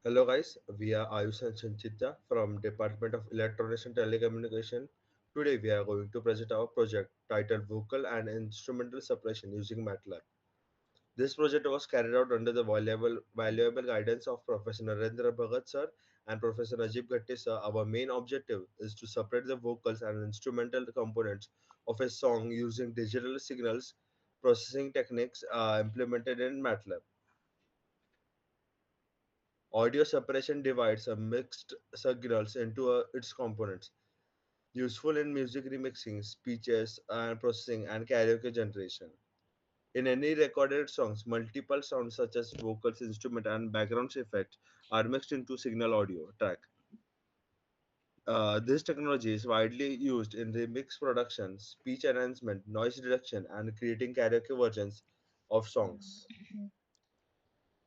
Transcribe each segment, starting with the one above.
Hello guys, we are Aayush and Sachita from Department of Electronics and Telecommunication. Today we are going to present our project titled Vocal and Instrumental Suppression using MATLAB. This project was carried out under the valuable guidance of Professor Narendra Bhagat sir and Professor Najib Ghatte sir. Our main objective is to separate the vocals and instrumental components of a song using digital signals processing techniques implemented in MATLAB. Audio separation divides a mixed signals into its components, useful in music remixing, speeches and processing, and karaoke generation. In any recorded songs, multiple sounds such as vocals, instrument, and background effects are mixed into signal audio track. This technology is widely used in remix production, speech enhancement, noise reduction, and creating karaoke versions of songs. Mhm.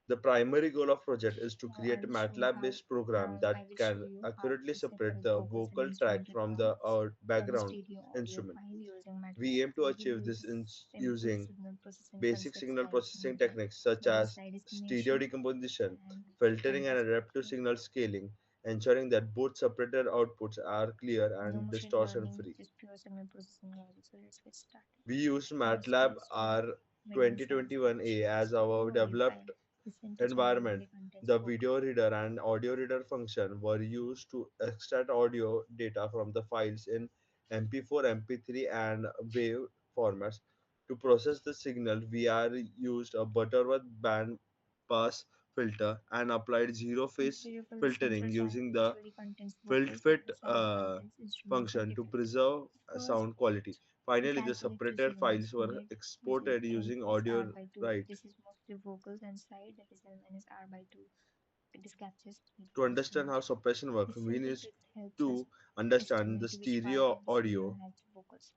The primary goal of project is to Now create I a will show how MATLAB-based program that I will show can you how accurately to separate separate the vocals and vocal track instrumental from the parts from background stereo audio instrument. files using We MATLAB. aim to We will achieve this use simple using signal processing basic concepts signal like processing techniques such noise as side stereo estimation decomposition, and filtering, and adaptive anti-scattering. signal scaling, ensuring that both separated outputs are clear No and machine distortion learning, free. just pure signal processing logic. So let's get started. We used First MATLAB is to R make the side 2021A separation. A as our stereo audio developed file is sent to channel environment. A contains The vocal. video reader and audio reader function were used to extract audio data from the files in MP4, MP3, and WAV formats. To process the signal, we are used a Butterworth band pass filter and applied zero In phase stereo files, filtering central channel using the usually contains vocals while filtfit the side contains instrumental function to effects. preserve First, sound quality. we Finally, the calculate two separated signals files were needed, which is exported L using plus R audio by 2. write. This is mostly vocals and side, that is L minus R by 2. This captures the To understand how instrumental. suppression works, This we simple need trick helps us to understand the estimate which part stereo of the signal audio. has vocals.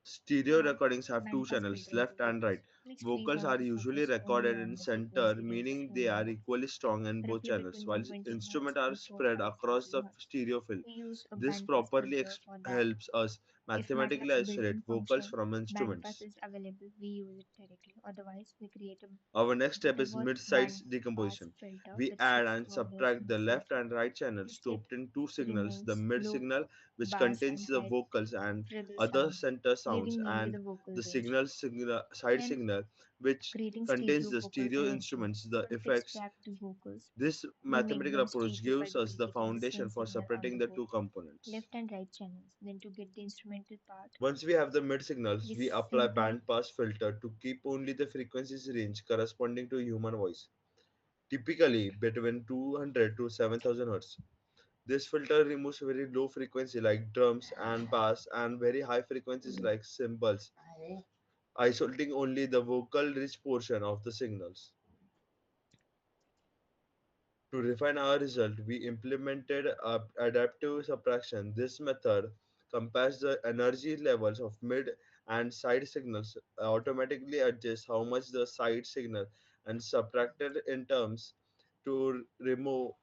Stereo Now, recordings have two bandpass channels, filter into left and right. vocals. Let's freeze Vocals all are the usually focus only recorded in on the center, frequency range meaning they shown are above. equally strong in both Roughly channels, between while 120 Hz instruments are and spread 450 across the Hz. stereo field. We use a This bandpass properly filter for that. helps us If mathematically MATLAB's isolate built-in vocals function from bandpass instruments. is available, we use it directly. Otherwise, we create a Our next step is Butterworth mid-sides bandpass decomposition. filter We that add shifts and the audio subtract in the left filter. and right channels This to step obtain two signals, the remains mid low signal which bass contains and the high vocals and treble other sound, center sounds, leaving mainly and the vocal the range. side Then signal which creating contains stereo the vocals stereo and instruments, instruments. the First, effects. extract the vocals. This We make mathematical them approach stereo by gives us the duplicating the same foundation for signal on separating the the both two components. left and right channels. Then to get the instrumental part, Once we have the mid we signals, we apply simply band pass filter to keep only the frequencies range corresponding to human voice, typically between 200 to 7000 Hz. This filter removes very low frequency like drums and bass and very high frequencies like cymbals, isolating only the vocal rich portion of the signals. To refine our result, we implemented adaptive subtraction. This method compares the energy levels of mid and side signals, automatically adjusts how much the side signal and subtracted in terms to remove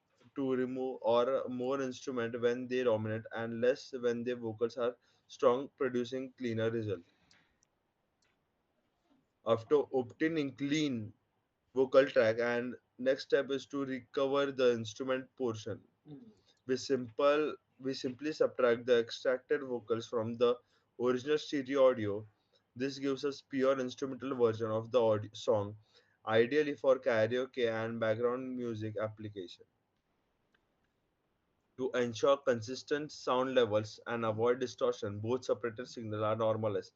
or more instrument when they dominate and less when their vocals are strong, producing cleaner result. After obtaining clean vocal track, and next step is to recover the instrument portion. We simply subtract the extracted vocals from the original stereo audio. This gives us pure instrumental version of the song, ideally for karaoke and background music application. To ensure consistent sound levels and avoid distortion, both separated signals are normalized.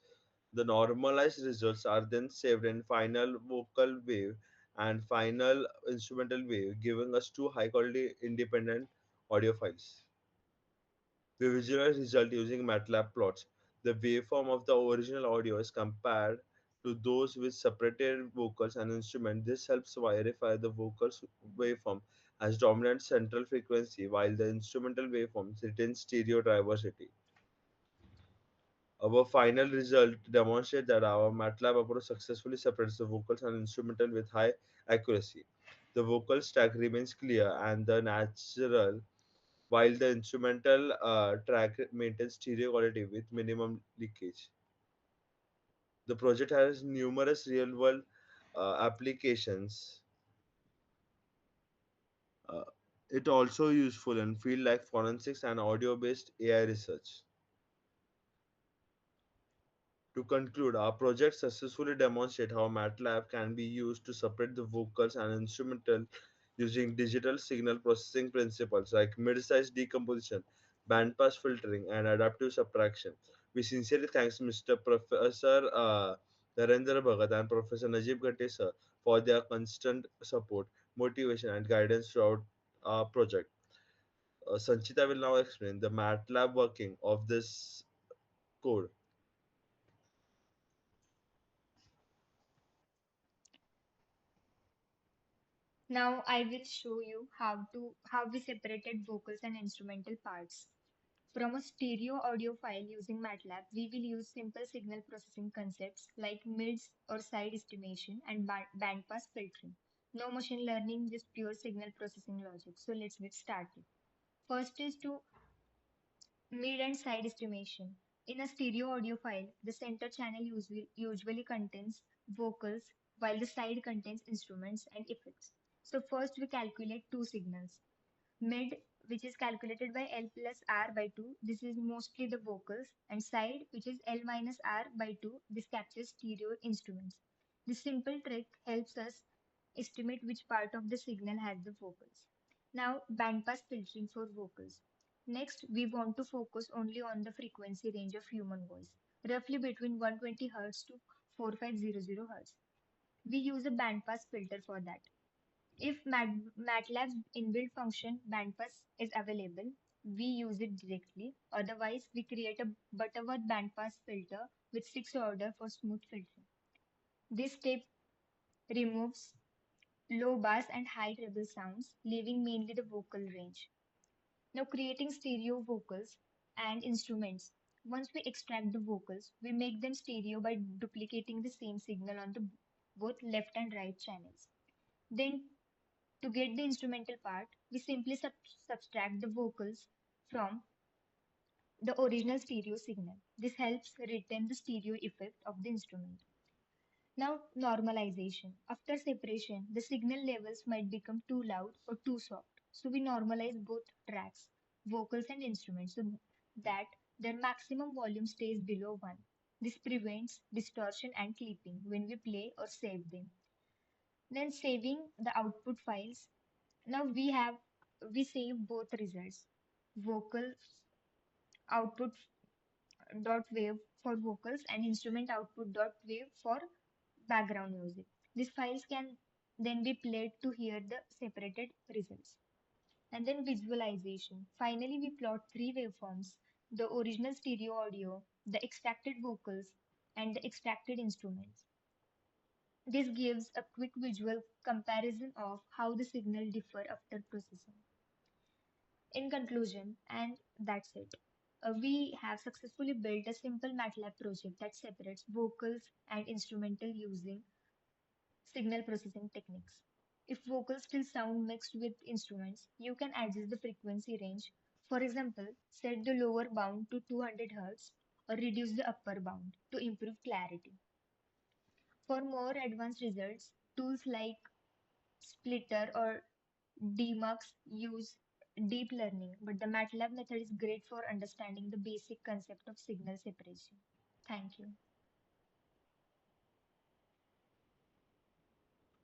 The normalized results are then saved in final vocal wave and final instrumental wave, giving us two high quality independent audio files. We visualize result using MATLAB plots. The waveform of the original audio is compared to those with separated vocals and instrument. This helps verify the vocals waveform has dominant central frequency while the instrumental waveform retains stereo diversity. Our final result demonstrates that our MATLAB approach successfully separates the vocals and instrumental with high accuracy. The vocal stack remains clear and the natural, while the instrumental track maintains stereo quality with minimum leakage. The project has numerous real-world applications. Uh, It also useful in field like forensics and audio-based AI research. To conclude, our project successfully demonstrate how MATLAB can be used to separate the vocals and instrumental using digital signal processing principles like mid-size decomposition, bandpass filtering, and adaptive subtraction. We sincerely thank Mr. Professor Narendra Bhagat and Professor Najib Ghate sir for their constant support, motivation, and guidance throughout our project. Sanchita will now explain the MATLAB working of this code. Now I will show you how we separated vocals and instrumental parts. From a stereo audio file using MATLAB, we will use simple signal processing concepts like mids or side estimation and bandpass filtering. No machine learning, just pure signal processing logic. So let's get started. First is to mid and side estimation. In a stereo audio file, the center channel usually contains vocals while the side contains instruments and effects. So first we calculate two signals. Mid, which is calculated by L plus R by 2, this is mostly the vocals, and side, which is L minus R by 2, this captures stereo instruments. This simple trick helps us estimate which part of the signal has the vocals. Now, bandpass filtering for vocals. Next, we want to focus only on the frequency range of human voice, roughly between 120 Hz to 4500 Hz. We use a bandpass filter for that. If MATLAB's inbuilt function bandpass is available, we use it directly. Otherwise, we create a Butterworth bandpass filter with 6 order for smooth filtering. This step removes low bass and high treble sounds, leaving mainly the vocal range. Now, creating stereo vocals and instruments. Once we extract the vocals, we make them stereo by duplicating the same signal on the both left and right channels. Then to get the instrumental part, we simply subtract the vocals from the original stereo signal. This helps retain the stereo effect of the instrument. Now, normalization. After separation, the signal levels might become too loud or too soft. So we normalize both tracks, vocals and instruments, so that their maximum volume stays below 1. This prevents distortion and clipping when we play or save them. Then saving the output files. Now we save both results. Vocal output dot wave for vocals and instrument output dot wave for background music. These files can then be played to hear the separated results. And then visualization. Finally, we plot three waveforms: the original stereo audio, the extracted vocals, and the extracted instruments. This gives a quick visual comparison of how the signal differ after processing. In conclusion, and that's it. We have successfully built a simple MATLAB project that separates vocals and instrumental using signal processing techniques. If vocals still sound mixed with instruments, you can adjust the frequency range. For example, set the lower bound to 200 Hz or reduce the upper bound to improve clarity. For more advanced results, tools like Splitter or Dmux use deep learning, but the MATLAB method is great for understanding the basic concept of signal separation. Thank you.